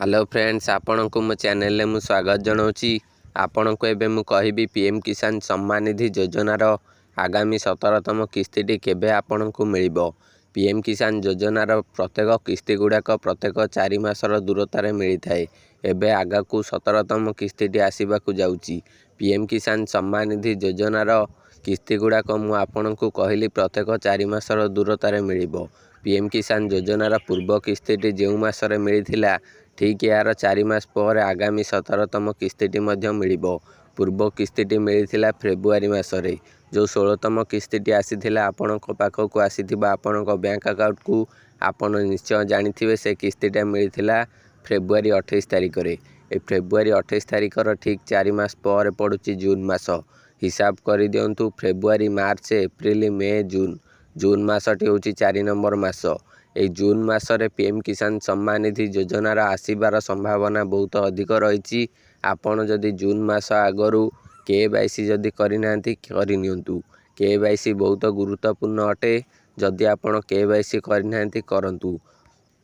Hello friends, आपण को मो चैनल में स्वागत जनाऊँगी। आपण को एबे मु कहबी पीएम किसान सम्मान निधि योजनार आगामी 17तम किस्ती केबे आपण को मिलिबो। पीएम किसान योजनार प्रत्येक किस्ती गुड़ाक प्रत्येक 4 मासर दूरतार मिलता है। एबे आगा को 17तम किस्ती आसवाक जाऊँगी। पीएम किसान सम्मान निधि योजनार किस्ती गुड़ाक मु आपण को कहली प्रत्येक 4 मासर दूरतार मिलिबो। पीएम किसान योजनार पूर्व किस्ती जो मासरे मिलता ठीक यार 4 मास पर आगामी 17तम किस्ती मिलिबो। पूर्व किस्ती मिलता फेब्रुआरी मासरे जो 16तम किस्ती आसीथिला आपणक पाखक आसीथिबा आपणक बैंक अकाउंट को आपण निश्चय जानिथिबे। से किस्तीटा मिलता फेब्रुआरी 28 तारिख रे। ए फेब्रुआरी 28 तारिखर ठीक 4 मास पर पड़ुची जून मास। हिसाब कर दियंतु फेब्रुआरी मार्च एप्रिल मे जून मासटी होची 4 नंबर मास। ए जून मासरे पीएम किसान सम्मान निधि योजनार आसीबार संभावना बहुत अधिक रही। आपण जदि जून मास आगरू केवाईसी जदि करनांती करनियंतु। केवाईसी बहुत गुरुत्वपूर्ण अटे। जदि आपण केवाईसी करनांती करंतु।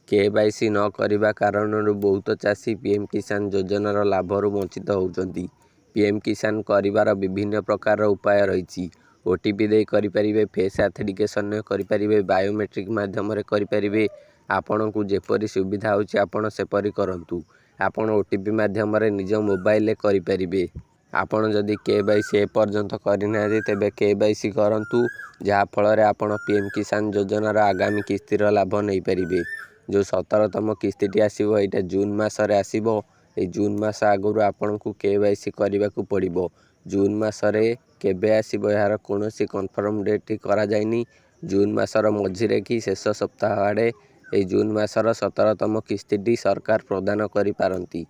केवाईसी न करने कारण बहुत चाषी पीएम किसान योजनार लाभरू वंचित होउछंती। पीएम किसान करिवार विभिन्न प्रकार उपाय रही। ओटीपी दे करिपारिबे, फेस ऑथेंटिकेशन करिपारिबे, बायोमेट्रिक माध्यम रे करिपारिबे। आपण को जेपरी सुविधा होची आपण सेपरी करंतु। आपण ओटीपी माध्यम रे निज मोबाइल रे करिपारिबे। आपण जदि केवाईसी ए पर्यंत करनांती तेबे केवाईसी करंतु, जहा फल रे आपण पीएम किसान योजनार आगामी किस्तीर लाभ नहीं पारिबे। जो 17तम किस्ती आसीबो एटा जून मासरे आसीबो। ए जून मास आगरू आपण को केवाईसी करबाकू पड़िबो। जून मासरे केबे आसीबो यार कोनोसी कन्फर्म डेट करा जायनी। जून मासर मझिरे कि शेष सप्ताह आड़े ए जून मासर 17तम किस्ती सरकार प्रदान करि पारंती।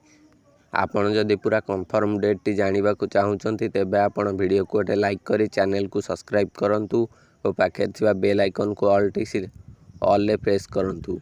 आपण जदि पूरा कन्फर्म डेट जानिबाकू चाहुचंती तेबे आपण वीडियो को गोटे लाइक करी चैनल को सब्सक्राइब करंतु और पाखे थिबा बेल आइकन को ऑल रे प्रेस करंतु।